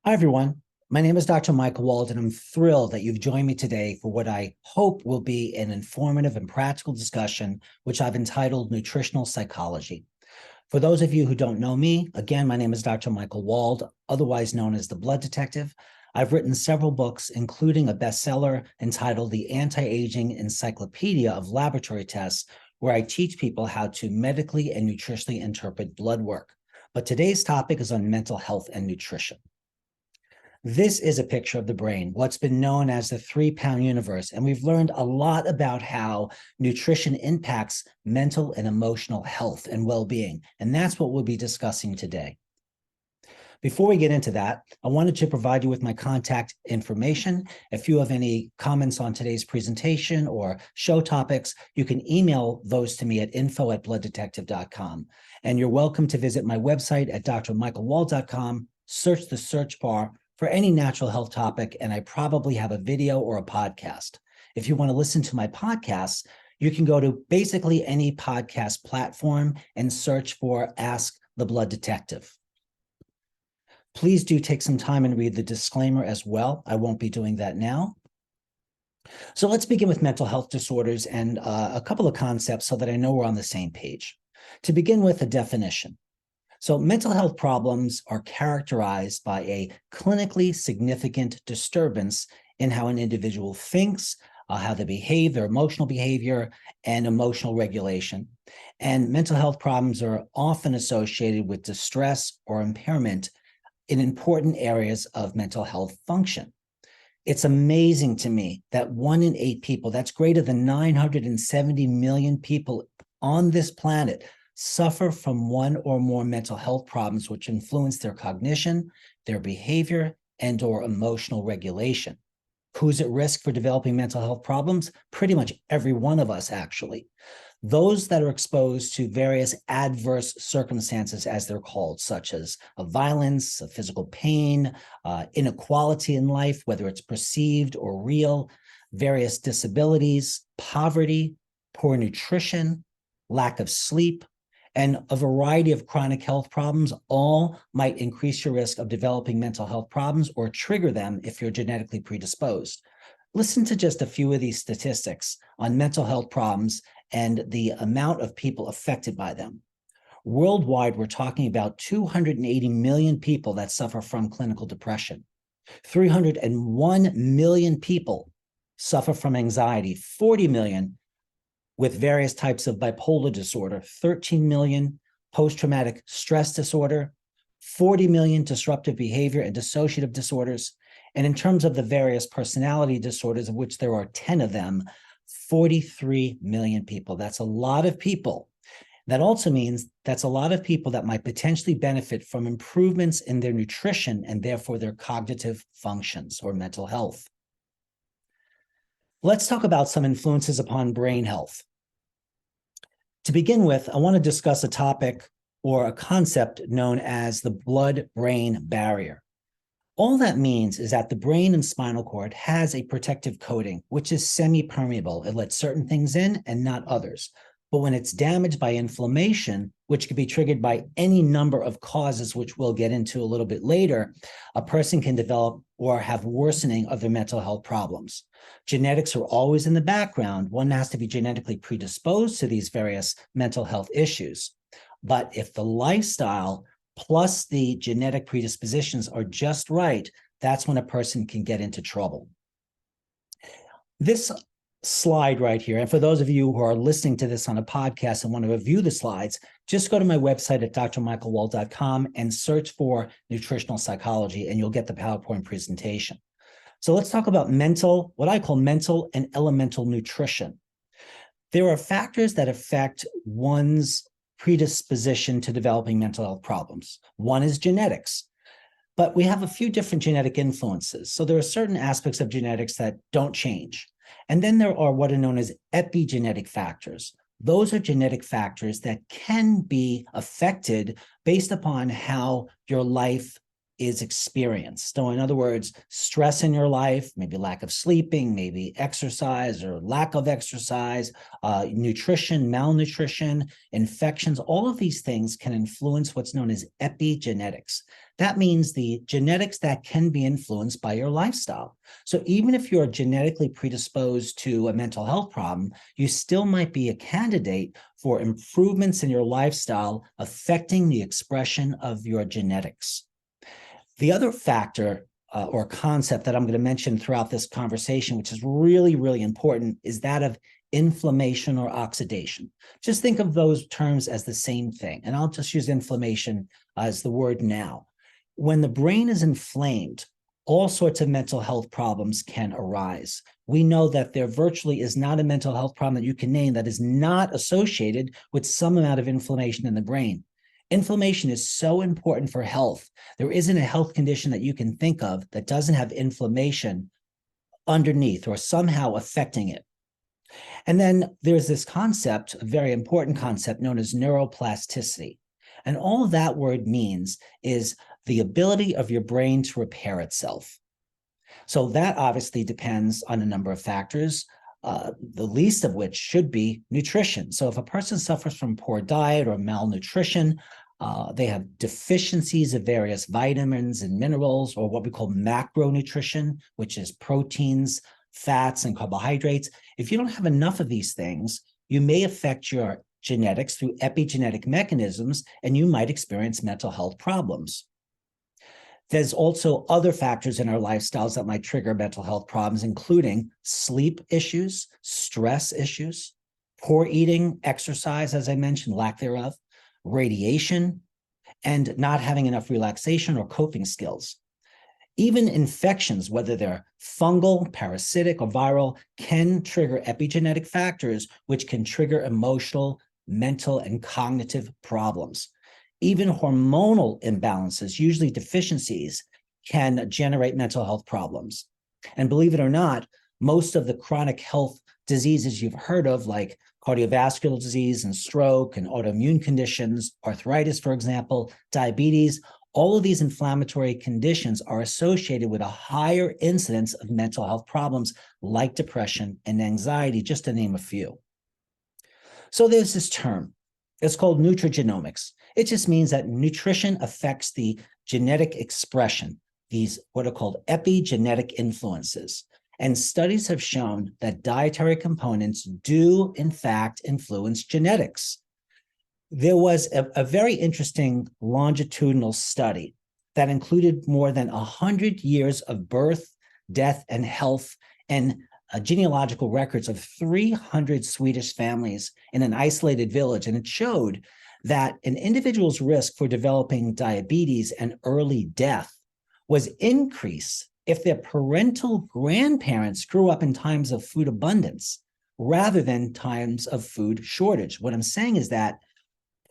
Hi, everyone. My name is Dr. Michael Wald, and I'm thrilled that you've joined me today for what I hope will be an informative and practical discussion, which I've entitled Nutritional Psychology. For those of you who don't know me, again, my name is Dr. Michael Wald, otherwise known as the Blood Detective. I've written several books, including a bestseller entitled The Anti-Aging Encyclopedia of Laboratory Tests, where I teach people how to medically and nutritionally interpret blood work. But today's topic is on mental health and nutrition. This is a picture of the brain, what's been known as the 3-pound universe, and we've learned a lot about how nutrition impacts mental and emotional health and well-being, and that's what we'll be discussing today. Before we get into that, I wanted to provide you with my contact information. If you have any comments on today's presentation or show topics, you can email those to me at info@blooddetective.com. And you're welcome to visit my website at drmichaelwald.com, search the search bar for any natural health topic, and I probably have a video or a podcast. If you want to listen to my podcasts, you can go to basically any podcast platform and search for Ask the Blood Detective. Please do take some time and read the disclaimer as well. I won't be doing that now. So let's begin with mental health disorders and a couple of concepts so that I know we're on the same page. To begin with, a definition. So mental health problems are characterized by a clinically significant disturbance in how an individual thinks, how they behave, their emotional behavior, and emotional regulation. And mental health problems are often associated with distress or impairment in important areas of mental health function. It's amazing to me that 1 in 8 people, that's greater than 970 million people on this planet, suffer from one or more mental health problems which influence their cognition, their behavior, and or emotional regulation. Who's at risk for developing mental health problems? Pretty much every one of us, actually. Those that are exposed to various adverse circumstances, as they're called, such as violence, physical pain, inequality in life, whether it's perceived or real, various disabilities, poverty, poor nutrition, lack of sleep, and a variety of chronic health problems, all might increase your risk of developing mental health problems or trigger them if you're genetically predisposed. Listen to just a few of these statistics on mental health problems and the amount of people affected by them. Worldwide, we're talking about 280 million people that suffer from clinical depression. 301 million people suffer from anxiety, 40 million with various types of bipolar disorder, 13 million post-traumatic stress disorder, 40 million disruptive behavior and dissociative disorders. And in terms of the various personality disorders, of which there are 10 of them, 43 million people. That's a lot of people. That also means that's a lot of people that might potentially benefit from improvements in their nutrition and therefore their cognitive functions or mental health. Let's talk about some influences upon brain health. To begin with, I want to discuss a topic or a concept known as the blood-brain barrier. All that means is that the brain and spinal cord has a protective coating, which is semi-permeable. It lets certain things in and not others. But when it's damaged by inflammation, which can be triggered by any number of causes, which we'll get into a little bit later, a person can develop or have worsening of their mental health problems. Genetics are always in the background. One has to be genetically predisposed to these various mental health issues. But if the lifestyle plus the genetic predispositions are just right, that's when a person can get into trouble. This slide right here, and for those of you who are listening to this on a podcast and want to review the slides, just go to my website at drmichaelwald.com and search for Nutritional Psychology, and you'll get the PowerPoint presentation. So let's talk about what I call mental and elemental nutrition. There are factors that affect one's predisposition to developing mental health problems. One is genetics, but we have a few different genetic influences. So there are certain aspects of genetics that don't change. And then there are what are known as epigenetic factors. Those are genetic factors that can be affected based upon how your life is experienced. So in other words, stress in your life, maybe lack of sleeping, maybe exercise or lack of exercise, nutrition, malnutrition, infections, all of these things can influence what's known as epigenetics. That means the genetics that can be influenced by your lifestyle. So even if you're genetically predisposed to a mental health problem, you still might be a candidate for improvements in your lifestyle affecting the expression of your genetics. The other factor or concept that I'm going to mention throughout this conversation, which is really, really important, is that of inflammation or oxidation. Just think of those terms as the same thing. And I'll just use inflammation as the word now. When the brain is inflamed, all sorts of mental health problems can arise. We know that there virtually is not a mental health problem that you can name that is not associated with some amount of inflammation in the brain. Inflammation is so important for health. There isn't a health condition that you can think of that doesn't have inflammation underneath or somehow affecting it. And then there's this concept, a very important concept known as neuroplasticity. And all that word means is the ability of your brain to repair itself. So that obviously depends on a number of factors, the least of which should be nutrition. So if a person suffers from poor diet or malnutrition, they have deficiencies of various vitamins and minerals, or what we call macronutrition, which is proteins, fats, and carbohydrates. If you don't have enough of these things, you may affect your genetics through epigenetic mechanisms, and you might experience mental health problems. There's also other factors in our lifestyles that might trigger mental health problems, including sleep issues, stress issues, poor eating, exercise, as I mentioned, lack thereof, radiation, and not having enough relaxation or coping skills. Even infections, whether they're fungal, parasitic, or viral, can trigger epigenetic factors, which can trigger emotional, mental, and cognitive problems. Even hormonal imbalances, usually deficiencies, can generate mental health problems. And believe it or not, most of the chronic health diseases you've heard of, like cardiovascular disease and stroke and autoimmune conditions, arthritis, for example, diabetes, all of these inflammatory conditions are associated with a higher incidence of mental health problems like depression and anxiety, just to name a few. So there's this term. It's called nutrigenomics. It just means that nutrition affects the genetic expression, these what are called epigenetic influences. And studies have shown that dietary components do, in fact, influence genetics. There was a very interesting longitudinal study that included more than 100 years of birth, death, and health, and genealogical records of 300 Swedish families in an isolated village. And it showed that an individual's risk for developing diabetes and early death was increased if their parental grandparents grew up in times of food abundance rather than times of food shortage. What I'm saying is that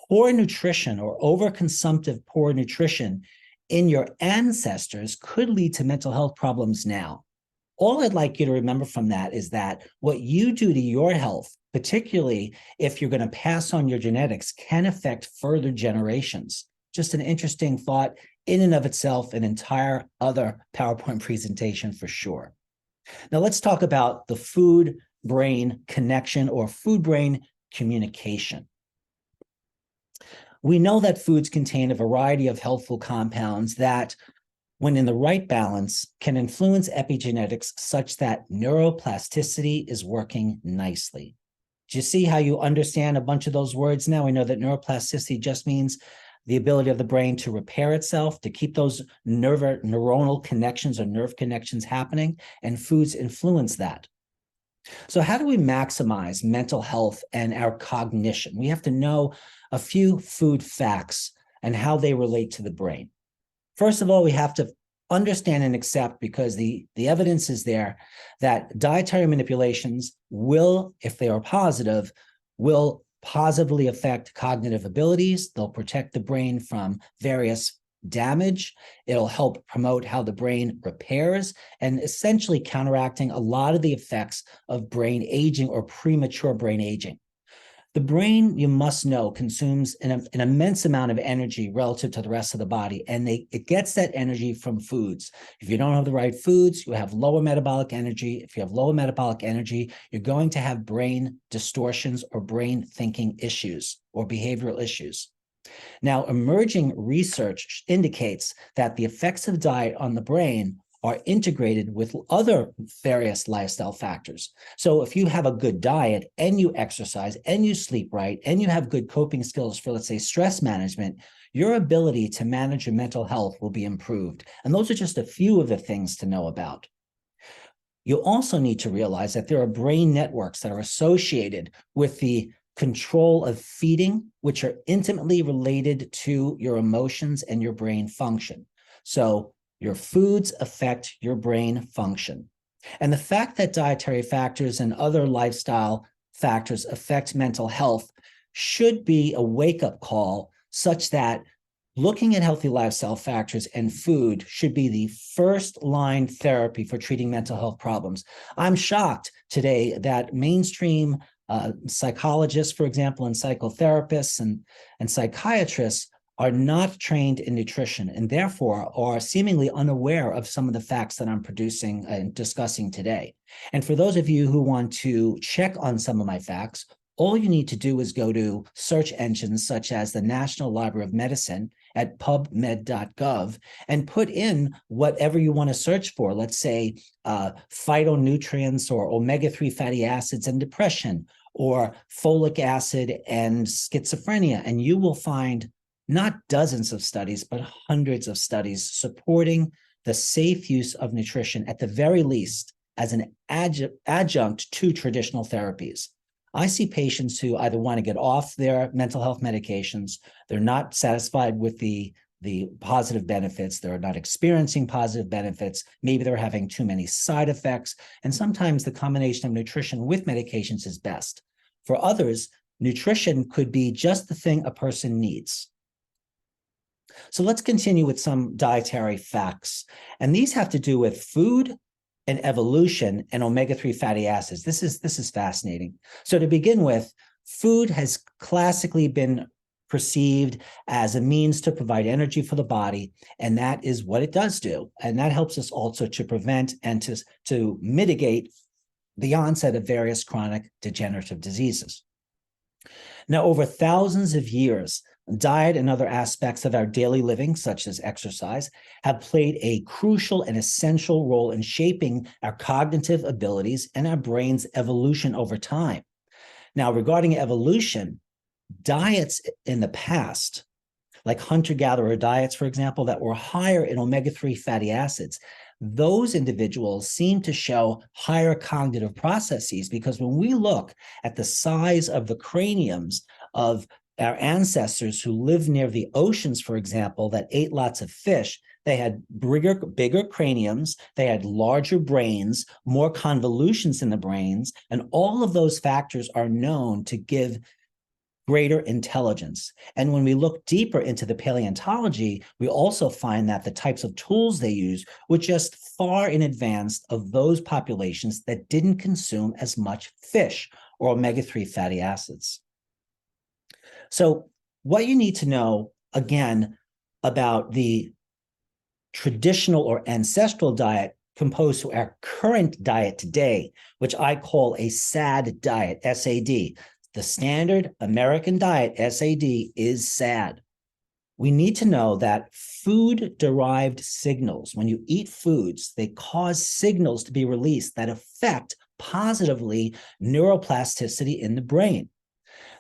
poor nutrition or overconsumptive poor nutrition in your ancestors could lead to mental health problems now. All I'd like you to remember from that is that what you do to your health, particularly if you're going to pass on your genetics, can affect further generations. Just an interesting thought in and of itself, an entire other PowerPoint presentation for sure. Now let's talk about the food-brain connection or food-brain communication. We know that foods contain a variety of healthful compounds that, when in the right balance, can influence epigenetics such that neuroplasticity is working nicely. Do you see how you understand a bunch of those words now? We know that neuroplasticity just means the ability of the brain to repair itself, to keep those neuronal connections or nerve connections happening, and foods influence that. So how do we maximize mental health and our cognition? We have to know a few food facts and how they relate to the brain. First of all, we have to understand and accept, because the evidence is there, that dietary manipulations will, if they are positive, will positively affect cognitive abilities. They'll protect the brain from various damage. It'll help promote how the brain repairs and essentially counteracting a lot of the effects of brain aging or premature brain aging. The brain, you must know, consumes an immense amount of energy relative to the rest of the body, and it gets that energy from foods. If you don't have the right foods, you have lower metabolic energy. If you have lower metabolic energy, you're going to have brain distortions or brain thinking issues or behavioral issues. Now, emerging research indicates that the effects of diet on the brain are integrated with other various lifestyle factors. So if you have a good diet and you exercise and you sleep right and you have good coping skills for, let's say, stress management, your ability to manage your mental health will be improved. And those are just a few of the things to know about. You also need to realize that there are brain networks that are associated with the control of feeding, which are intimately related to your emotions and your brain function. So your foods affect your brain function. And the fact that dietary factors and other lifestyle factors affect mental health should be a wake-up call, such that looking at healthy lifestyle factors and food should be the first line therapy for treating mental health problems. I'm shocked today that mainstream psychologists, for example, and psychotherapists and psychiatrists are not trained in nutrition and therefore are seemingly unaware of some of the facts that I'm producing and discussing today. And for those of you who want to check on some of my facts, all you need to do is go to search engines such as the National Library of Medicine at pubmed.gov and put in whatever you want to search for. Let's say phytonutrients or omega-3 fatty acids and depression, or folic acid and schizophrenia, and you will find not dozens of studies, but hundreds of studies supporting the safe use of nutrition, at the very least, as an adjunct to traditional therapies. I see patients who either want to get off their mental health medications, they're not satisfied with the positive benefits, they're not experiencing positive benefits, maybe they're having too many side effects, and sometimes the combination of nutrition with medications is best. For others, nutrition could be just the thing a person needs. So let's continue with some dietary facts. And these have to do with food and evolution and omega-3 fatty acids. This is fascinating. So to begin with, food has classically been perceived as a means to provide energy for the body, and that is what it does do. And that helps us also to prevent and to mitigate the onset of various chronic degenerative diseases. Now, over thousands of years, diet and other aspects of our daily living, such as exercise, have played a crucial and essential role in shaping our cognitive abilities and our brain's evolution over time. Now, regarding evolution, diets in the past, like hunter-gatherer diets, for example, that were higher in omega-3 fatty acids, those individuals seem to show higher cognitive processes, because when we look at the size of the craniums of our ancestors who lived near the oceans, for example, that ate lots of fish, they had bigger craniums, they had larger brains, more convolutions in the brains, and all of those factors are known to give greater intelligence. And when we look deeper into the paleontology, we also find that the types of tools they use were just far in advance of those populations that didn't consume as much fish or omega-3 fatty acids. So what you need to know, again, about the traditional or ancestral diet composed to our current diet today, which I call a SAD diet, SAD. The standard American diet, SAD, is SAD. We need to know that food-derived signals, when you eat foods, they cause signals to be released that affect positively neuroplasticity in the brain.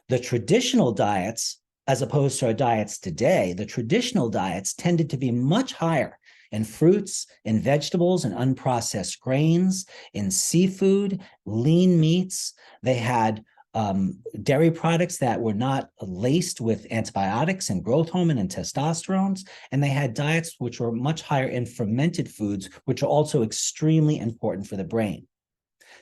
The traditional diets, as opposed to our diets today, the traditional diets tended to be much higher in fruits, in vegetables, and unprocessed grains, in seafood, lean meats. They had dairy products that were not laced with antibiotics and growth hormone and testosterones, and they had diets which were much higher in fermented foods, which are also extremely important for the brain.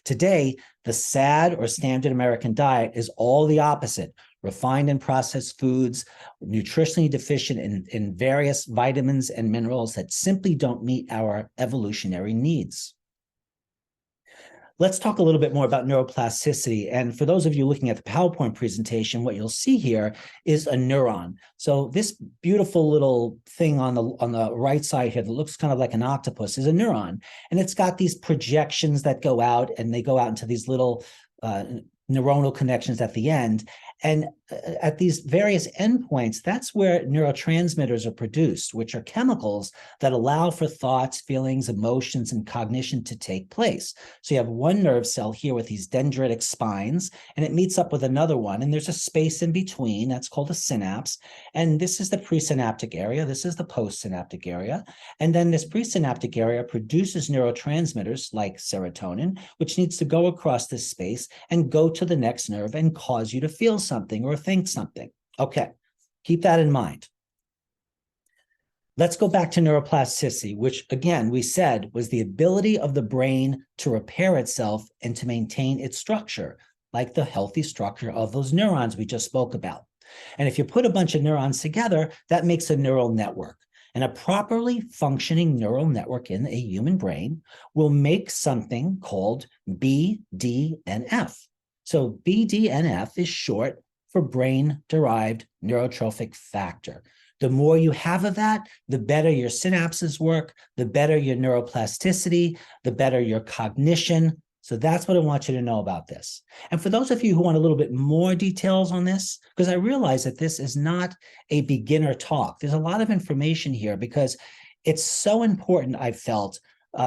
Today, the SAD, or standard American diet, is all the opposite: refined and processed foods, nutritionally deficient in various vitamins and minerals that simply don't meet our evolutionary needs. Let's talk a little bit more about neuroplasticity. And for those of you looking at the PowerPoint presentation, what you'll see here is a neuron. So this beautiful little thing on the right side here that looks kind of like an octopus is a neuron. And it's got these projections that go out, and they go out into these little neuronal connections at the end. And at these various endpoints, that's where neurotransmitters are produced, which are chemicals that allow for thoughts, feelings, emotions, and cognition to take place. So you have one nerve cell here with these dendritic spines, and it meets up with another one, and there's a space in between. That's called a synapse. And this is the presynaptic area. This is the postsynaptic area. And then this presynaptic area produces neurotransmitters like serotonin, which needs to go across this space and go to the next nerve and cause you to feel something or think something. Okay, keep that in mind. Let's go back to neuroplasticity, which again, we said was the ability of the brain to repair itself and to maintain its structure, like the healthy structure of those neurons we just spoke about. And if you put a bunch of neurons together, that makes a neural network. And a properly functioning neural network in a human brain will make something called BDNF. So BDNF is short for brain-derived neurotrophic factor. The more you have of that, the better your synapses work, the better your neuroplasticity, the better your cognition. So that's what I want you to know about this. And for those of you who want a little bit more details on this, because I realize that this is not a beginner talk. There's a lot of information here because it's so important, I've felt,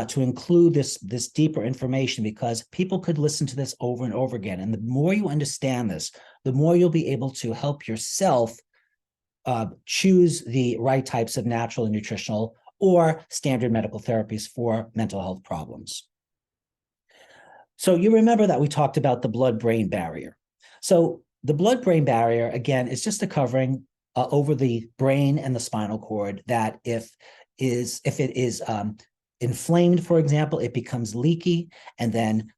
to include this deeper information, because people could listen to this over and over again. And the more you understand this, the more you'll be able to help yourself choose the right types of natural and nutritional or standard medical therapies for mental health problems. So you remember that we talked about the blood-brain barrier. So the blood-brain barrier, again, is just a covering over the brain and the spinal cord that if it is inflamed, for example, it becomes leaky, and then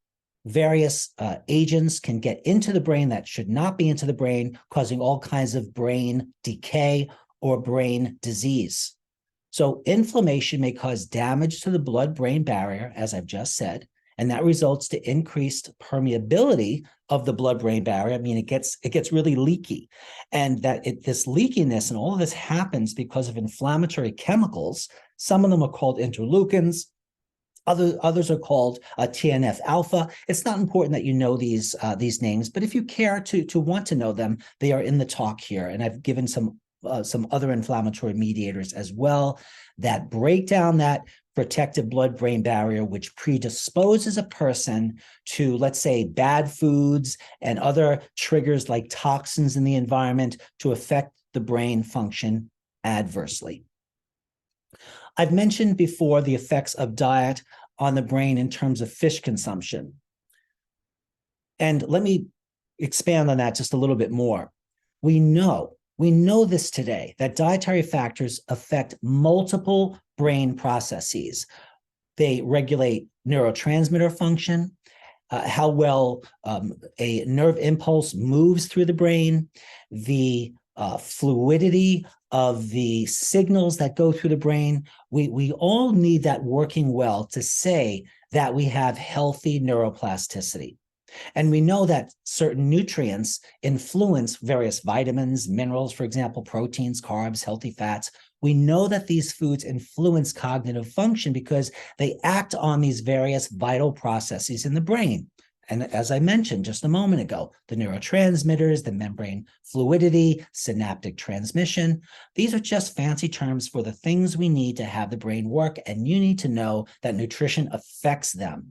various agents can get into the brain that should not be into the brain, causing all kinds of brain decay or brain disease. So inflammation may cause damage to the blood-brain barrier, as I've just said, and that results to increased permeability of the blood-brain barrier. I mean, it gets really leaky, and this leakiness and all of this happens because of inflammatory chemicals. Some of them are called interleukins. Others are called TNF alpha. It's not important that you know these names, but if you care to want to know them, they are in the talk here, and I've given some other inflammatory mediators as well that break down that protective blood-brain barrier, which predisposes a person to, let's say, bad foods and other triggers like toxins in the environment to affect the brain function adversely. I've mentioned before the effects of diet on the brain in terms of fish consumption. And let me expand on that just a little bit more. We know this today, that dietary factors affect multiple brain processes. They regulate neurotransmitter function, how well a nerve impulse moves through the brain, the fluidity of the signals that go through the brain. We all need that working well to say that we have healthy neuroplasticity. And we know that certain nutrients influence various vitamins, minerals, for example, proteins, carbs, healthy fats. We know that these foods influence cognitive function because they act on these various vital processes in the brain. And as I mentioned just a moment ago, the neurotransmitters, the membrane fluidity, synaptic transmission, these are just fancy terms for the things we need to have the brain work, and you need to know that nutrition affects them.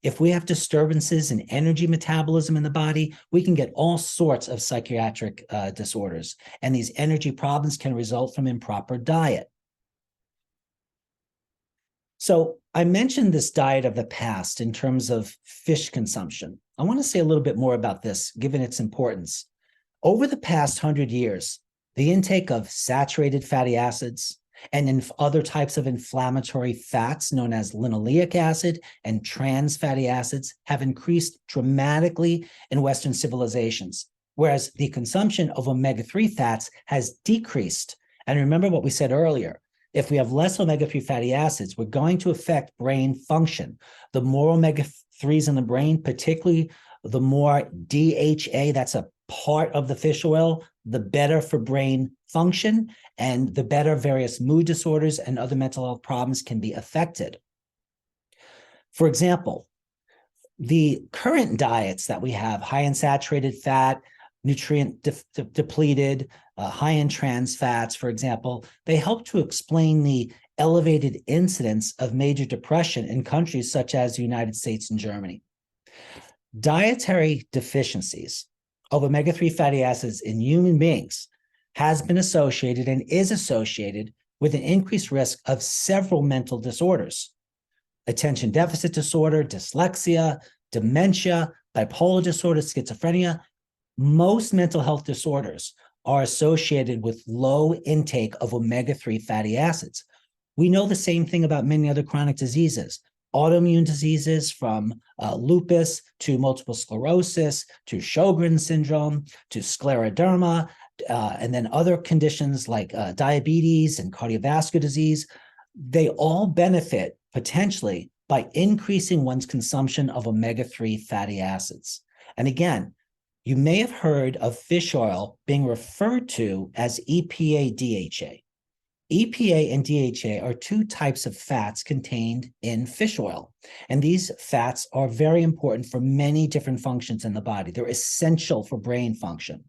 If we have disturbances in energy metabolism in the body, we can get all sorts of psychiatric disorders, and these energy problems can result from improper diet. So I mentioned this diet of the past in terms of fish consumption. I want to say a little bit more about this, given its importance. Over the past 100 years, the intake of saturated fatty acids and other types of inflammatory fats known as linoleic acid and trans fatty acids have increased dramatically in Western civilizations, whereas the consumption of omega-3 fats has decreased. And remember what we said earlier. If we have less omega-3 fatty acids, we're going to affect brain function. The more omega-3s in the brain, particularly the more DHA, that's a part of the fish oil, the better for brain function, and the better various mood disorders and other mental health problems can be affected. For example, the current diets that we have, high in saturated fat, nutrient depleted, high in trans fats, for example, they help to explain the elevated incidence of major depression in countries such as the United States and Germany. Dietary deficiencies of omega-3 fatty acids in human beings has been associated and is associated with an increased risk of several mental disorders: attention deficit disorder, dyslexia, dementia, bipolar disorder, schizophrenia. Most mental health disorders are associated with low intake of omega-3 fatty acids. We know the same thing about many other chronic diseases, autoimmune diseases from lupus to multiple sclerosis to Sjogren's syndrome to scleroderma, and then other conditions like diabetes and cardiovascular disease. They all benefit potentially by increasing one's consumption of omega-3 fatty acids. And again, you may have heard of fish oil being referred to as EPA-DHA. EPA and DHA are two types of fats contained in fish oil. And these fats are very important for many different functions in the body. They're essential for brain function.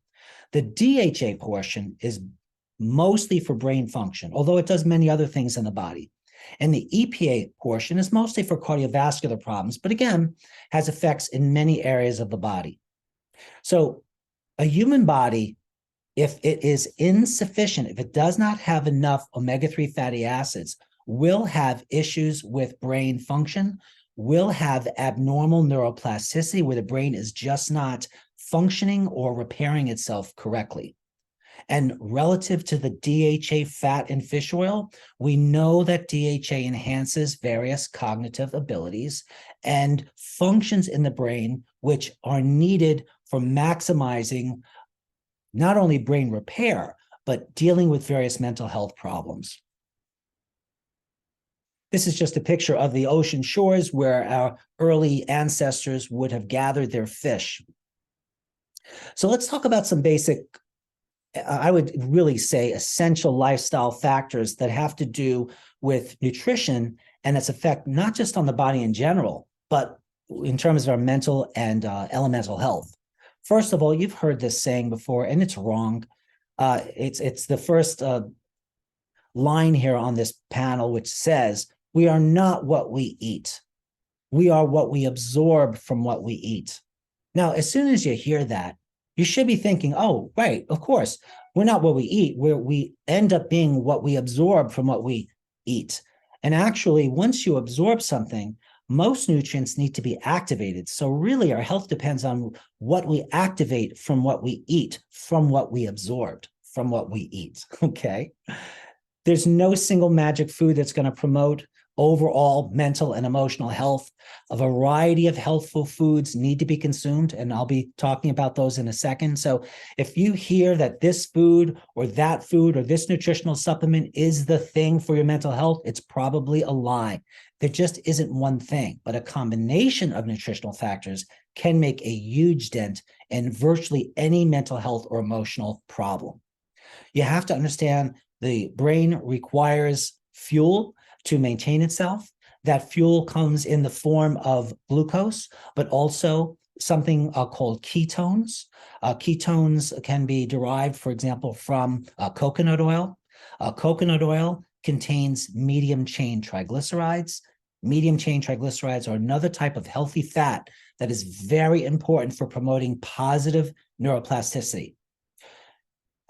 The DHA portion is mostly for brain function, although it does many other things in the body. And the EPA portion is mostly for cardiovascular problems, but again, has effects in many areas of the body. So a human body, if it is insufficient, if it does not have enough omega-3 fatty acids, will have issues with brain function, will have abnormal neuroplasticity where the brain is just not functioning or repairing itself correctly. And relative to the DHA fat in fish oil, we know that DHA enhances various cognitive abilities and functions in the brain, which are needed for maximizing not only brain repair, but dealing with various mental health problems. This is just a picture of the ocean shores where our early ancestors would have gathered their fish. So let's talk about some basic, I would really say, essential lifestyle factors that have to do with nutrition and its effect not just on the body in general, but in terms of our mental and elemental health. First of all, you've heard this saying before, and it's wrong. It's the first line here on this panel, which says, "We are not what we eat. We are what we absorb from what we eat." Now, as soon as you hear that, you should be thinking, oh, right, of course, we're not what we eat. We end up being what we absorb from what we eat. And actually, once you absorb something, most nutrients need to be activated. So really, our health depends on what we activate from what we eat, from what we absorbed, from what we eat, okay? There's no single magic food that's going to promote overall mental and emotional health. A variety of healthful foods need to be consumed, and I'll be talking about those in a second. So if you hear that this food or this nutritional supplement is the thing for your mental health, it's probably a lie. There just isn't one thing, but a combination of nutritional factors can make a huge dent in virtually any mental health or emotional problem. You have to understand the brain requires fuel to maintain itself. That fuel comes in the form of glucose, but also something called ketones. Ketones can be derived, for example, from coconut oil. Coconut oil contains medium-chain triglycerides. Medium-chain triglycerides are another type of healthy fat that is very important for promoting positive neuroplasticity.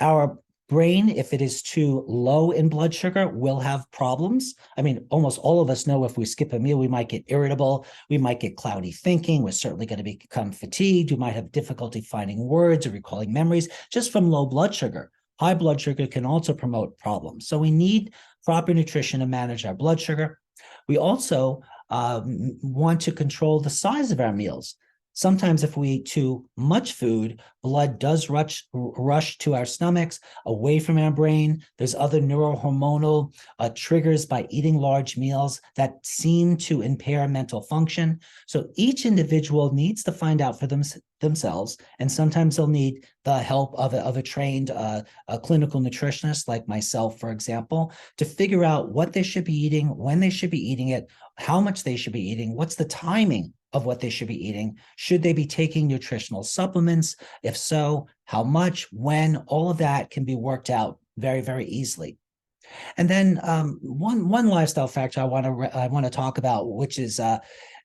Our brain, if it is too low in blood sugar, will have problems. I mean, almost all of us know if we skip a meal, we might get irritable, we might get cloudy thinking, we're certainly going to become fatigued, we might have difficulty finding words or recalling memories just from low blood sugar. High blood sugar can also promote problems. So we need proper nutrition to manage our blood sugar. We also want to control the size of our meals. Sometimes if we eat too much food, blood does rush to our stomachs, away from our brain. There's other neurohormonal triggers by eating large meals that seem to impair mental function. So each individual needs to find out for themselves, and sometimes they'll need the help of a trained a clinical nutritionist like myself, for example, to figure out what they should be eating, when they should be eating it, how much they should be eating, what's the timing of what they should be eating? Should they be taking nutritional supplements? If so, how much, when? All of that can be worked out very, very easily. And then one lifestyle factor I want to talk about, which is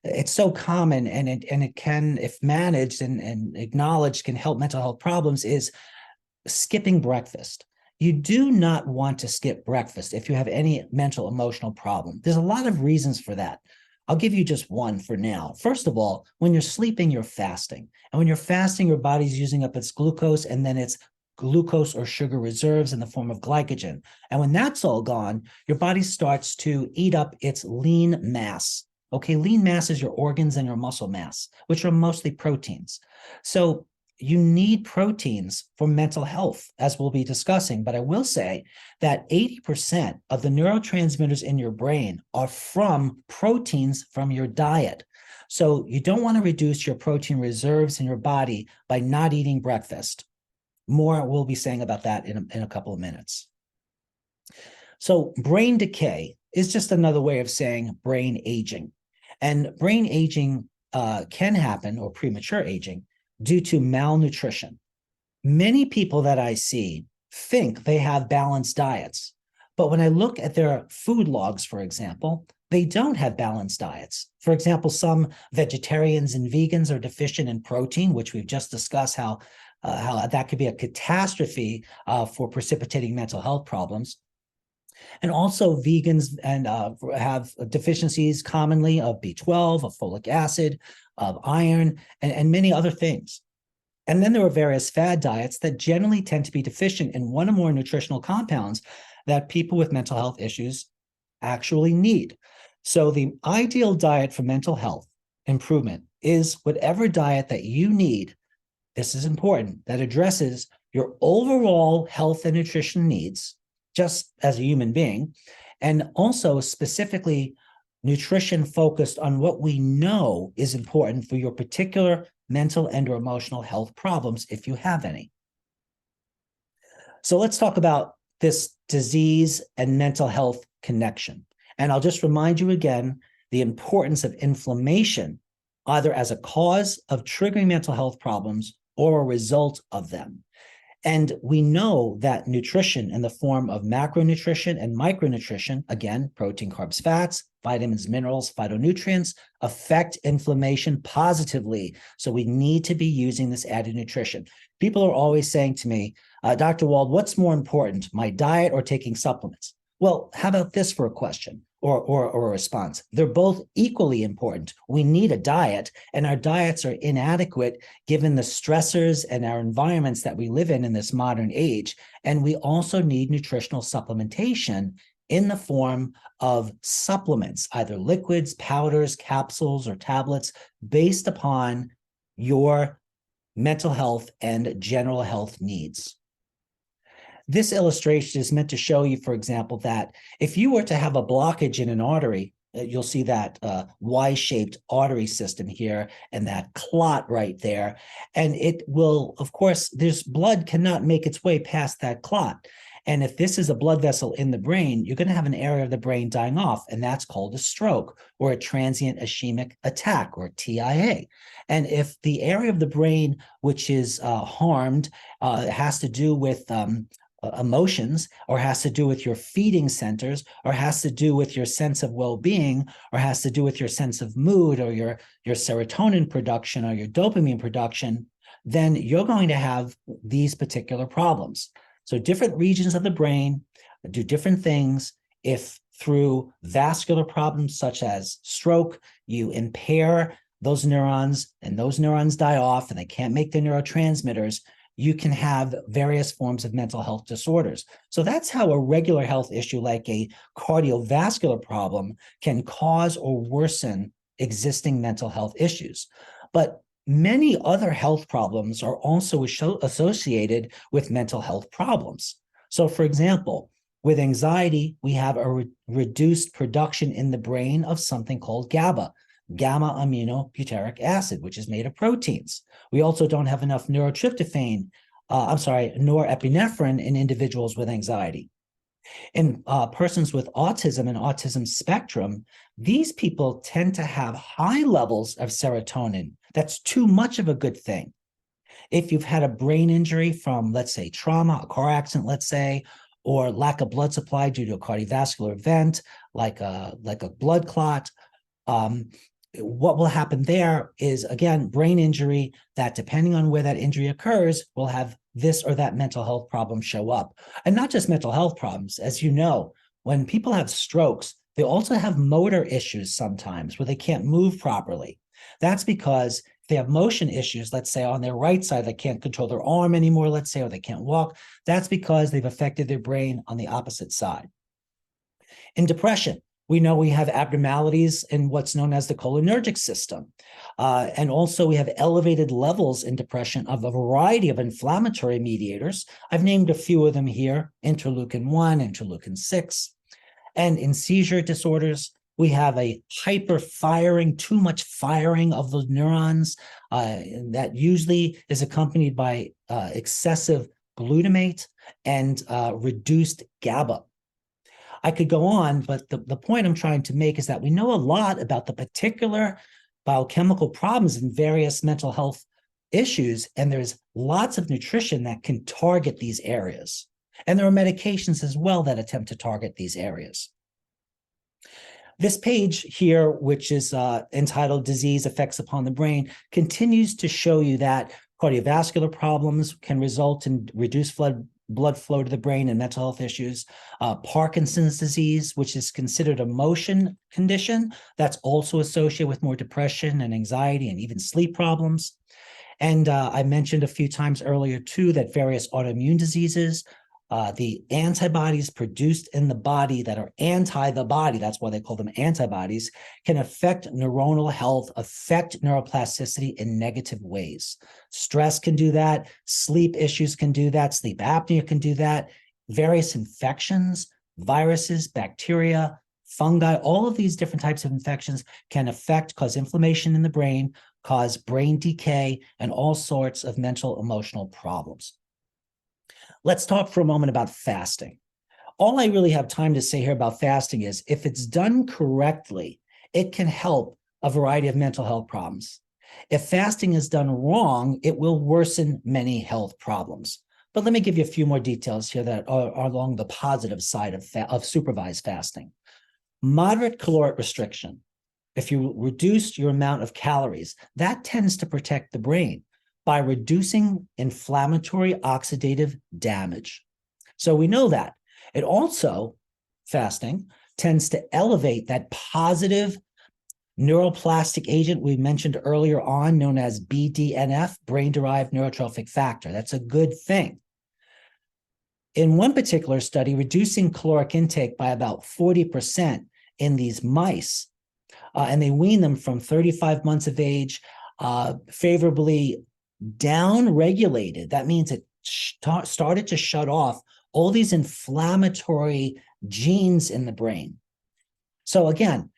it's so common, and it can, if managed and acknowledged, can help mental health problems, is skipping breakfast. You do not want to skip breakfast if you have any mental emotional problem. There's a lot of reasons for that. I'll give you just one for now. First of all, when you're sleeping, you're fasting. And when you're fasting, your body's using up its glucose, and then its glucose or sugar reserves in the form of glycogen. And when that's all gone, your body starts to eat up its lean mass. Okay, lean mass is your organs and your muscle mass, which are mostly proteins. So you need proteins for mental health, as we'll be discussing. But I will say that 80% of the neurotransmitters in your brain are from proteins from your diet. So you don't want to reduce your protein reserves in your body by not eating breakfast. More we'll be saying about that in a couple of minutes. So brain decay is just another way of saying brain aging. And brain aging can happen, or premature aging, due to malnutrition. Many people that I see think they have balanced diets, but when I look at their food logs, for example, they don't have balanced diets. For example, some vegetarians and vegans are deficient in protein, which we've just discussed how that could be a catastrophe for precipitating mental health problems. And also vegans and have deficiencies commonly of B12, of folic acid, of iron, and many other things. And then there are various fad diets that generally tend to be deficient in one or more nutritional compounds that people with mental health issues actually need. So the ideal diet for mental health improvement is whatever diet that you need. This is important, that addresses your overall health and nutrition needs, just as a human being, and also specifically nutrition focused on what we know is important for your particular mental and or emotional health problems, if you have any. So let's talk about this disease and mental health connection. And I'll just remind you again, the importance of inflammation, either as a cause of triggering mental health problems or a result of them. And we know that nutrition in the form of macronutrition and micronutrition, again, protein, carbs, fats, vitamins, minerals, phytonutrients, affect inflammation positively. So we need to be using this added nutrition. People are always saying to me, Dr. Wald, what's more important, my diet or taking supplements? Well, how about this for a question or a response? They're both equally important. We need a diet, and our diets are inadequate given the stressors and our environments that we live in this modern age. And we also need nutritional supplementation in the form of supplements, either liquids, powders, capsules, or tablets, based upon your mental health and general health needs. This illustration is meant to show you, for example, that if you were to have a blockage in an artery, you'll see that Y-shaped artery system here and that clot right there. And it will, of course, there's blood cannot make its way past that clot. And if this is a blood vessel in the brain, you're going to have an area of the brain dying off, and that's called a stroke or a transient ischemic attack, or TIA. And if the area of the brain which is harmed has to do with emotions, or has to do with your feeding centers, or has to do with your sense of well-being, or has to do with your sense of mood, or your serotonin production, or your dopamine production, then you're going to have these particular problems. So different regions of the brain do different things. If through vascular problems such as stroke, you impair those neurons and those neurons die off and they can't make their neurotransmitters, you can have various forms of mental health disorders. So that's how a regular health issue like a cardiovascular problem can cause or worsen existing mental health issues. But many other health problems are also associated with mental health problems. So for example, with anxiety, we have a reduced production in the brain of something called GABA, gamma aminobutyric acid, which is made of proteins. We also don't have enough norepinephrine in individuals with anxiety. In persons with autism and autism spectrum, these people tend to have high levels of serotonin. That's too much of a good thing. If you've had a brain injury from, let's say, trauma, a car accident, let's say, or lack of blood supply due to a cardiovascular event, like a blood clot, what will happen there is, again, brain injury that, depending on where that injury occurs, will have this or that mental health problem show up. And not just mental health problems. As you know, when people have strokes, they also have motor issues sometimes where they can't move properly. That's because they have motion issues, let's say on their right side, they can't control their arm anymore, let's say, or they can't walk. That's because they've affected their brain on the opposite side. In depression, we know we have abnormalities in what's known as the cholinergic system. And also we have elevated levels in depression of a variety of inflammatory mediators. I've named a few of them here: interleukin-1, interleukin-6. And in seizure disorders, we have a hyper-firing, too much firing of those neurons that usually is accompanied by excessive glutamate and reduced GABA. I could go on, but the point I'm trying to make is that we know a lot about the particular biochemical problems in various mental health issues, and there's lots of nutrition that can target these areas. And there are medications as well that attempt to target these areas. This page here, which is entitled Disease Effects Upon the Brain, continues to show you that cardiovascular problems can result in reduced blood flow to the brain and mental health issues. Parkinson's disease, which is considered a motion condition, that's also associated with more depression and anxiety and even sleep problems. And I mentioned a few times earlier, too, that various autoimmune diseases, the antibodies produced in the body that are anti the body, that's why they call them antibodies, can affect neuronal health, affect neuroplasticity in negative ways. Stress can do that. Sleep issues can do that. Sleep apnea can do that. Various infections, viruses, bacteria, fungi, all of these different types of infections can cause inflammation in the brain, cause brain decay, and all sorts of mental, emotional problems. Let's talk for a moment about fasting. All I really have time to say here about fasting is, if it's done correctly, it can help a variety of mental health problems. If fasting is done wrong, it will worsen many health problems. But let me give you a few more details here that are along the positive side of supervised fasting. Moderate caloric restriction. If you reduce your amount of calories, that tends to protect the brain by reducing inflammatory oxidative damage. So we know that. It also, fasting, tends to elevate that positive neuroplastic agent we mentioned earlier on, known as BDNF, brain-derived neurotrophic factor. That's a good thing. In one particular study, reducing caloric intake by about 40% in these mice, and they weaned them from 35 months of age, favorably down-regulated. That means it started to shut off all these inflammatory genes in the brain. So again,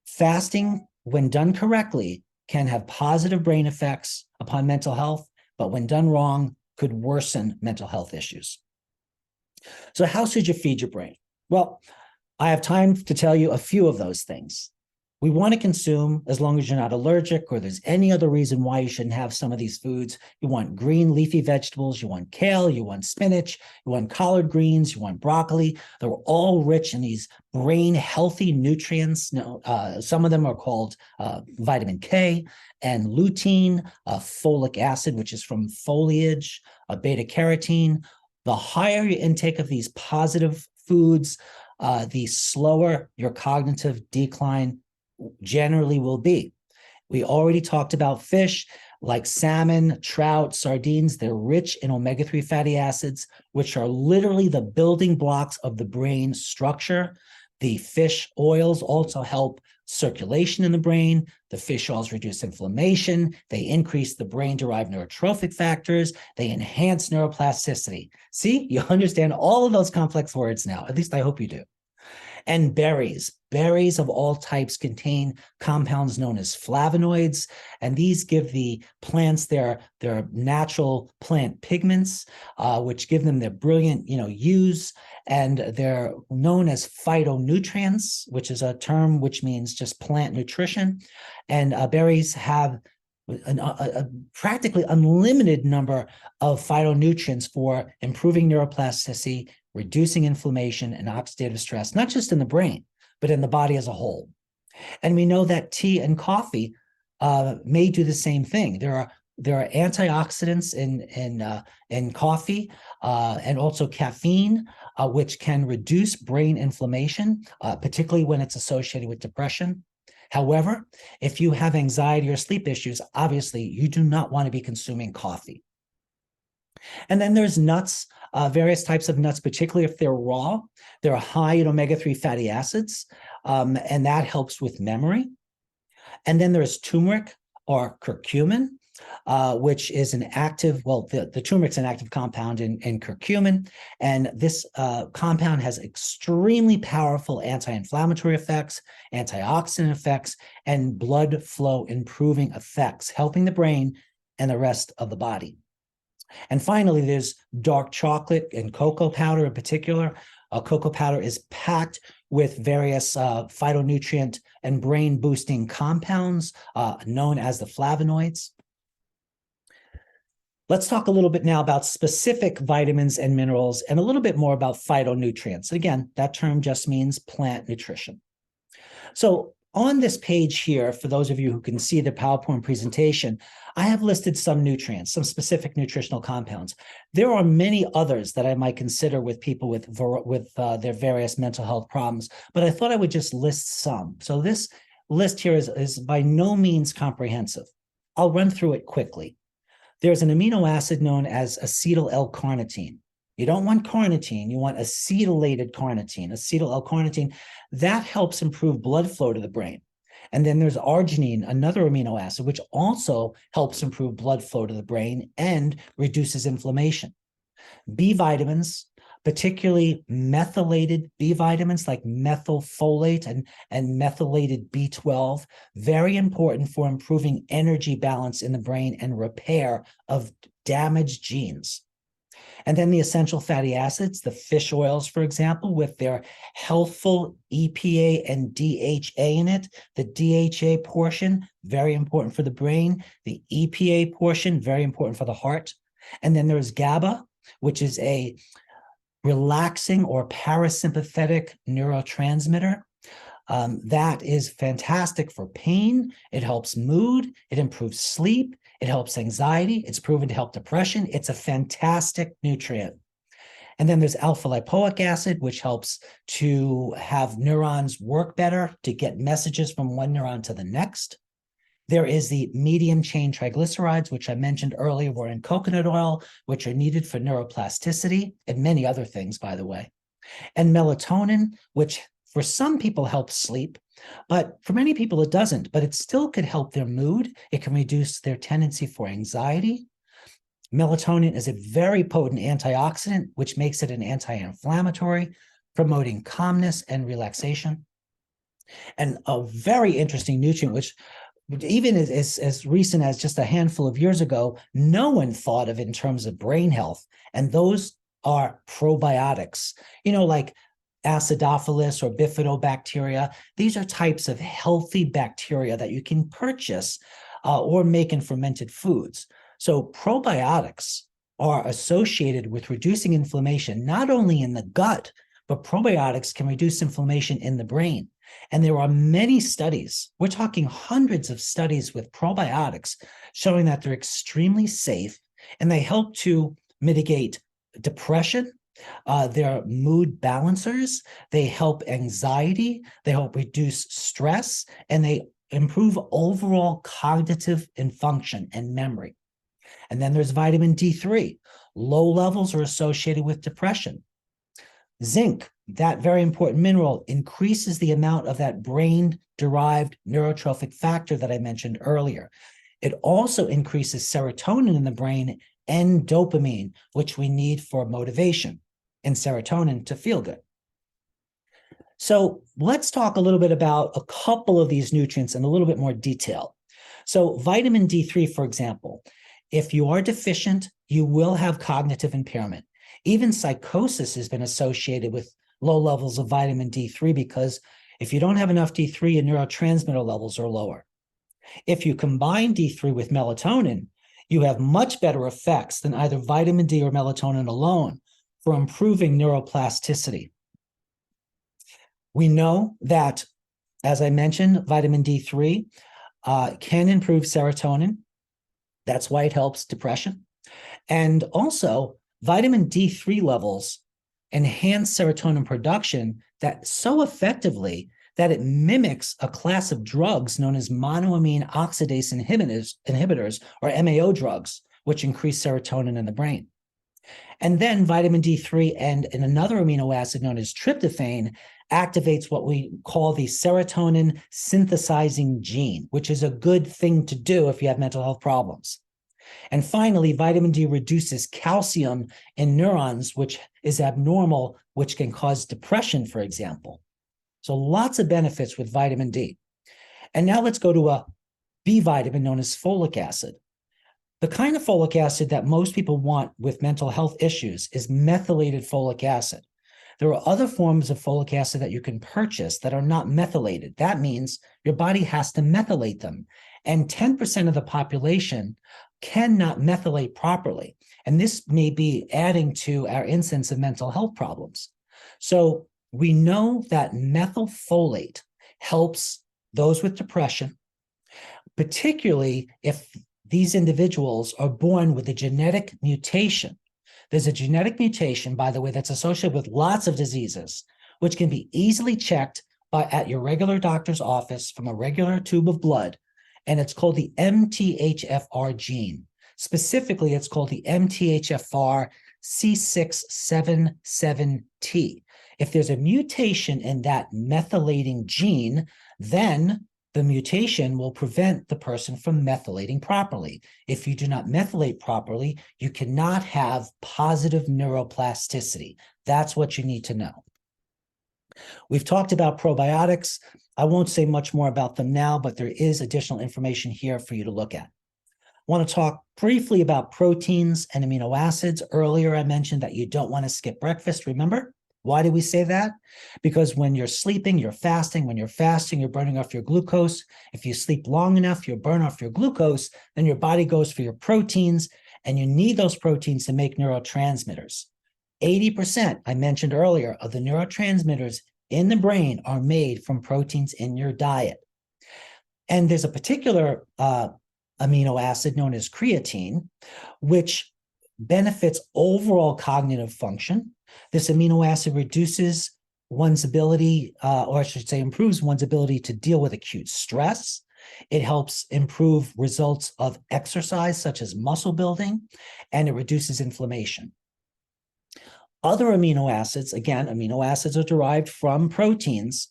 fasting, when done correctly, can have positive brain effects upon mental health, but when done wrong, could worsen mental health issues. So how should you feed your brain? Well, I have time to tell you a few of those things. We want to consume, as long as you're not allergic or there's any other reason why you shouldn't have some of these foods. You want green leafy vegetables, you want kale, you want spinach, you want collard greens, you want broccoli. They're all rich in these brain healthy nutrients. Some of them are called vitamin K and lutein, folic acid, which is from foliage, beta carotene. The higher your intake of these positive foods, the slower your cognitive decline generally will be. We already talked about fish like salmon, trout, sardines. They're rich in omega-3 fatty acids, which are literally the building blocks of the brain structure. The fish oils also help circulation in the brain. The fish oils reduce inflammation. They increase the brain-derived neurotrophic factors. They enhance neuroplasticity. See, you understand all of those complex words now. At least I hope you do. And berries. Berries of all types contain compounds known as flavonoids, and these give the plants their natural plant pigments, which give them their brilliant, hues, and they're known as phytonutrients, which is a term which means just plant nutrition. And berries have a practically unlimited number of phytonutrients for improving neuroplasticity, reducing inflammation and oxidative stress, not just in the brain, but in the body as a whole. And we know that tea and coffee may do the same thing. There are antioxidants in coffee and also caffeine, which can reduce brain inflammation, particularly when it's associated with depression. However, if you have anxiety or sleep issues, obviously you do not want to be consuming coffee. And then there's nuts, various types of nuts, particularly if they're raw. They're high in omega-3 fatty acids, and that helps with memory. And then there's turmeric or curcumin, which is an active, the turmeric's an active compound in curcumin, and this compound has extremely powerful anti-inflammatory effects, antioxidant effects, and blood flow improving effects, helping the brain and the rest of the body. And finally, there's dark chocolate and cocoa powder in particular. Cocoa powder is packed with various phytonutrient and brain-boosting compounds known as the flavonoids. Let's talk a little bit now about specific vitamins and minerals and a little bit more about phytonutrients. Again, that term just means plant nutrition. So on this page here, for those of you who can see the PowerPoint presentation, I have listed some nutrients, some specific nutritional compounds. There are many others that I might consider with people with their various mental health problems, but I thought I would just list some. So this list here is by no means comprehensive. I'll run through it quickly. There's an amino acid known as acetyl L-carnitine. You don't want carnitine, you want acetylated carnitine, acetyl L-carnitine. That helps improve blood flow to the brain. And then there's arginine, another amino acid, which also helps improve blood flow to the brain and reduces inflammation. B vitamins, particularly methylated B vitamins like methylfolate and methylated B12, very important for improving energy balance in the brain and repair of damaged genes. And then the essential fatty acids, the fish oils, for example, with their healthful EPA and DHA in it. The DHA portion, very important for the brain. The EPA portion, very important for the heart. And then there's GABA, which is a relaxing or parasympathetic neurotransmitter. That is fantastic for pain. It helps mood. It improves sleep. It helps anxiety. It's proven to help depression. It's a fantastic nutrient. And then there's alpha lipoic acid, which helps to have neurons work better, to get messages from one neuron to the next. There is the medium chain triglycerides, which I mentioned earlier, were in coconut oil, which are needed for neuroplasticity and many other things, by the way. And melatonin, which for some people helps sleep, but for many people it doesn't, but it still could help their mood. It can reduce their tendency for anxiety. Melatonin is a very potent antioxidant, which makes it an anti-inflammatory, promoting calmness and relaxation. And a very interesting nutrient, which even as recent as just a handful of years ago, no one thought of in terms of brain health, and those are probiotics. Like acidophilus or bifidobacteria. These are types of healthy bacteria that you can purchase or make in fermented foods. So probiotics are associated with reducing inflammation, not only in the gut, but probiotics can reduce inflammation in the brain. And there are many studies, we're talking hundreds of studies with probiotics showing that they're extremely safe and they help to mitigate depression. They're mood balancers. They help anxiety. They help reduce stress, and they improve overall cognitive and function and memory. And then there's vitamin D3. Low levels are associated with depression. Zinc, that very important mineral, increases the amount of that brain-derived neurotrophic factor that I mentioned earlier. It also increases serotonin in the brain and dopamine, which we need for motivation, and serotonin to feel good. So let's talk a little bit about a couple of these nutrients in a little bit more detail. So vitamin D3, for example, if you are deficient, you will have cognitive impairment. Even psychosis has been associated with low levels of vitamin D3 because if you don't have enough D3, your neurotransmitter levels are lower. If you combine D3 with melatonin, you have much better effects than either vitamin D or melatonin alone for improving neuroplasticity. We know that, as I mentioned, vitamin D3 can improve serotonin. That's why it helps depression. And also, vitamin D3 levels enhance serotonin production that so effectively that it mimics a class of drugs known as monoamine oxidase inhibitors, or MAO drugs, which increase serotonin in the brain. And then vitamin D3 and another amino acid known as tryptophan activates what we call the serotonin synthesizing gene, which is a good thing to do if you have mental health problems. And finally, vitamin D reduces calcium in neurons, which is abnormal, which can cause depression, for example. So lots of benefits with vitamin D. And now let's go to a B vitamin known as folic acid. The kind of folic acid that most people want with mental health issues is methylated folic acid. There are other forms of folic acid that you can purchase that are not methylated. That means your body has to methylate them. And 10% of the population cannot methylate properly. And this may be adding to our incidence of mental health problems. So we know that methylfolate helps those with depression, particularly if these individuals are born with a genetic mutation. There's a genetic mutation, by the way, that's associated with lots of diseases, which can be easily checked at your regular doctor's office from a regular tube of blood. And it's called the MTHFR gene. Specifically, it's called the MTHFR C677T. If there's a mutation in that methylating gene, then the mutation will prevent the person from methylating properly. If you do not methylate properly, you cannot have positive neuroplasticity. That's what you need to know. We've talked about probiotics. I won't say much more about them now, but there is additional information here for you to look at. I want to talk briefly about proteins and amino acids. Earlier, I mentioned that you don't want to skip breakfast, remember? Why do we say that? Because when you're sleeping, you're fasting. When you're fasting, you're burning off your glucose. If you sleep long enough, you'll burn off your glucose. Then your body goes for your proteins, and you need those proteins to make neurotransmitters. 80%, I mentioned earlier, of the neurotransmitters in the brain are made from proteins in your diet. And there's a particular amino acid known as creatine, which benefits overall cognitive function. This amino acid reduces one's ability, or I should say improves one's ability to deal with acute stress. It helps improve results of exercise, such as muscle building, and it reduces inflammation. Other amino acids, again, amino acids are derived from proteins.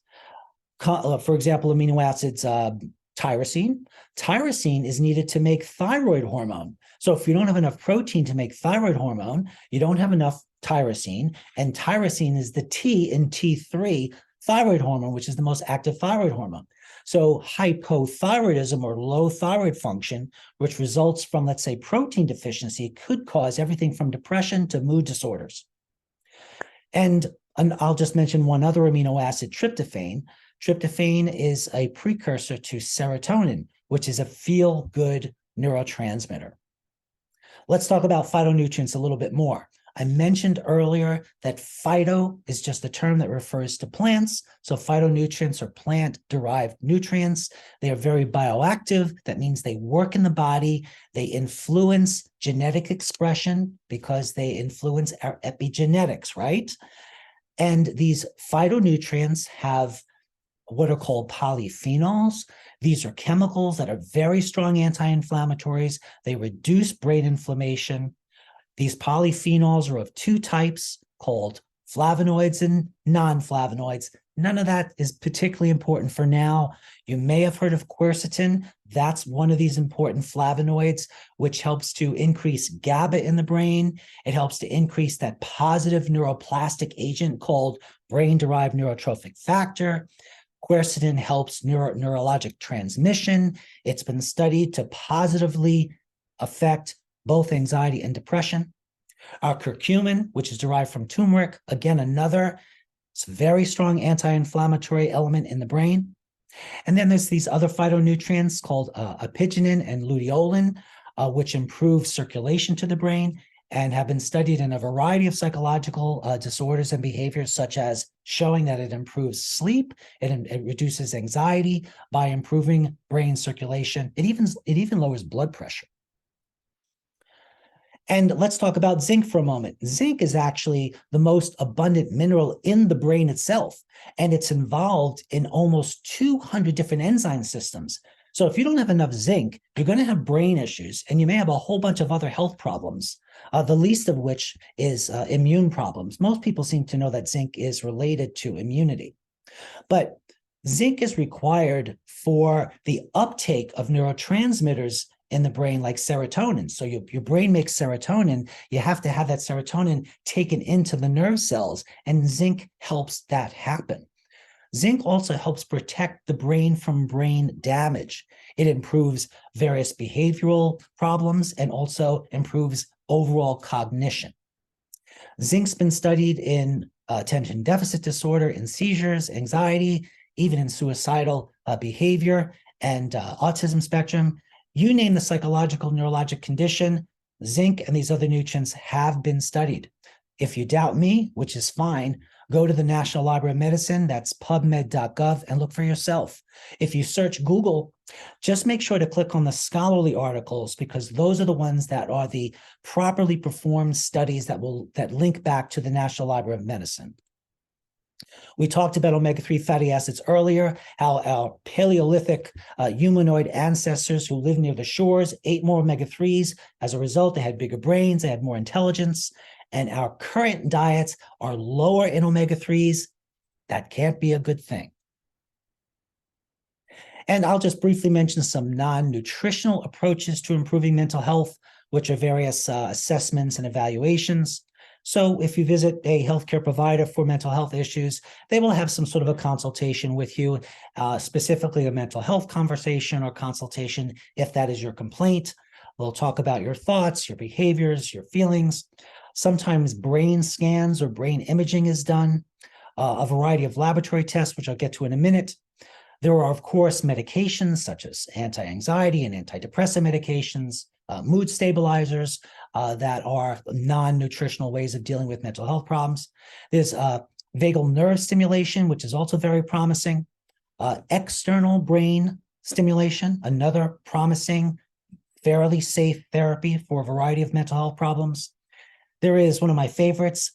For example, amino acids, tyrosine. Tyrosine is needed to make thyroid hormone. So if you don't have enough protein to make thyroid hormone, you don't have enough tyrosine, and tyrosine is the T in T3 thyroid hormone, which is the most active thyroid hormone. So hypothyroidism, or low thyroid function, which results from, let's say, protein deficiency, could cause everything from depression to mood disorders. And I'll just mention one other amino acid, tryptophan. Tryptophan is a precursor to serotonin, which is a feel-good neurotransmitter. Let's talk about phytonutrients a little bit more. I mentioned earlier that phyto is just a term that refers to plants. So phytonutrients are plant-derived nutrients. They are very bioactive. That means they work in the body. They influence genetic expression because they influence our epigenetics, right? And these phytonutrients have what are called polyphenols. These are chemicals that are very strong anti-inflammatories. They reduce brain inflammation. These polyphenols are of two types, called flavonoids and non-flavonoids. None of that is particularly important for now. You may have heard of quercetin. That's one of these important flavonoids, which helps to increase GABA in the brain. It helps to increase that positive neuroplastic agent called brain-derived neurotrophic factor. Quercetin helps neurologic transmission. It's been studied to positively affect both anxiety and depression. Our curcumin, which is derived from turmeric, again, another very strong anti-inflammatory element in the brain. And then there's these other phytonutrients called epigenetic and luteolin, which improve circulation to the brain and have been studied in a variety of psychological disorders and behaviors, such as showing that it improves sleep, it reduces anxiety by improving brain circulation. It even lowers blood pressure. And let's talk about zinc for a moment. Zinc is actually the most abundant mineral in the brain itself, and it's involved in almost 200 different enzyme systems. So if you don't have enough zinc, you're going to have brain issues, and you may have a whole bunch of other health problems, the least of which is immune problems. Most people seem to know that zinc is related to immunity. But zinc is required for the uptake of neurotransmitters in the brain, like serotonin. So your brain makes serotonin. You have to have that serotonin taken into the nerve cells, and zinc helps that happen. Zinc also helps protect the brain from brain damage. It improves various behavioral problems and also improves overall cognition. Zinc's been studied in attention deficit disorder, in seizures, anxiety, even in suicidal behavior and autism spectrum. You name the psychological neurologic condition, zinc and these other nutrients have been studied. If you doubt me, which is fine, go to the National Library of Medicine, that's pubmed.gov, and look for yourself. If you search Google, just make sure to click on the scholarly articles, because those are the ones that are the properly performed studies that link back to the National Library of Medicine. We talked about omega-3 fatty acids earlier, how our Paleolithic humanoid ancestors who lived near the shores ate more omega-3s. As a result, they had bigger brains, they had more intelligence, and our current diets are lower in omega-3s. That can't be a good thing. And I'll just briefly mention some non-nutritional approaches to improving mental health, which are various assessments and evaluations. So if you visit a healthcare provider for mental health issues, they will have some sort of a consultation with you, specifically a mental health conversation or consultation, if that is your complaint. They'll talk about your thoughts, your behaviors, your feelings. Sometimes brain scans or brain imaging is done, a variety of laboratory tests, which I'll get to in a minute. There are, of course, medications such as anti-anxiety and antidepressant medications, mood stabilizers that are non-nutritional ways of dealing with mental health problems. There's vagal nerve stimulation, which is also very promising. External brain stimulation, another promising, fairly safe therapy for a variety of mental health problems. There is one of my favorites,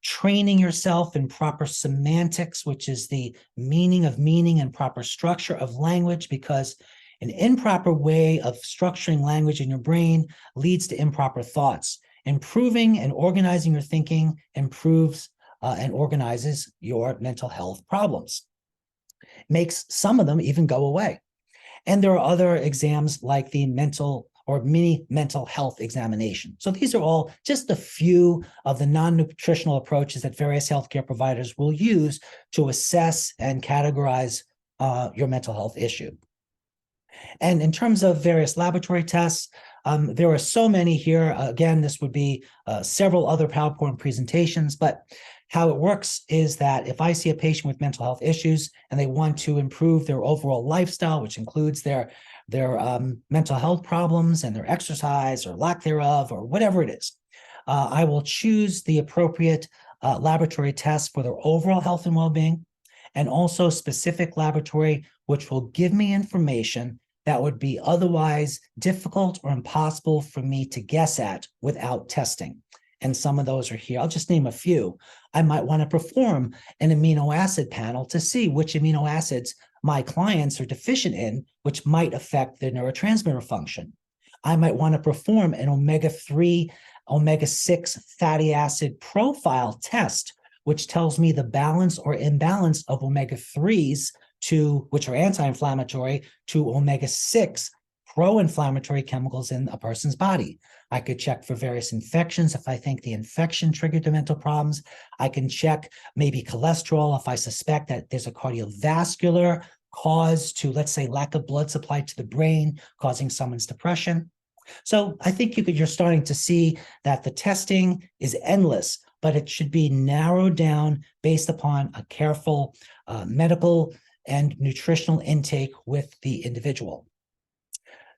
training yourself in proper semantics, which is the meaning and proper structure of language, because an improper way of structuring language in your brain leads to improper thoughts. Improving and organizing your thinking improves and organizes your mental health problems. Makes some of them even go away. And there are other exams like the mental or mini mental health examination. So these are all just a few of the non-nutritional approaches that various healthcare providers will use to assess and categorize your mental health issue. And in terms of various laboratory tests, there are so many here. Again, this would be several other PowerPoint presentations, but how it works is that if I see a patient with mental health issues and they want to improve their overall lifestyle, which includes their mental health problems and their exercise or lack thereof, or whatever it is, I will choose the appropriate laboratory test for their overall health and well-being, and also specific laboratory which will give me information that would be otherwise difficult or impossible for me to guess at without testing. And some of those are here. I'll just name a few. I might want to perform an amino acid panel to see which amino acids my clients are deficient in, which might affect their neurotransmitter function. I might want to perform an omega-3, omega-6 fatty acid profile test which tells me the balance or imbalance of omega-3s which are anti-inflammatory, to omega-6 pro-inflammatory chemicals in a person's body. I could check for various infections if I think the infection triggered the mental problems. I can check maybe cholesterol if I suspect that there's a cardiovascular cause to, let's say, lack of blood supply to the brain, causing someone's depression. So I think you're starting to see that the testing is endless, but it should be narrowed down based upon a careful medical and nutritional intake with the individual.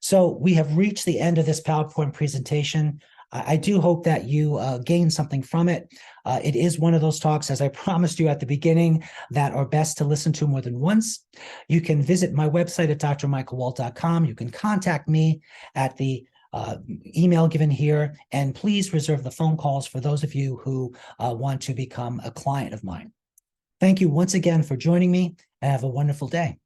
So we have reached the end of this PowerPoint presentation. I do hope that you gain something from it. It is one of those talks, as I promised you at the beginning, that are best to listen to more than once. You can visit my website at drmichaelwald.com. You can contact me at the email given here, and please reserve the phone calls for those of you who want to become a client of mine. Thank you once again for joining me, and have a wonderful day.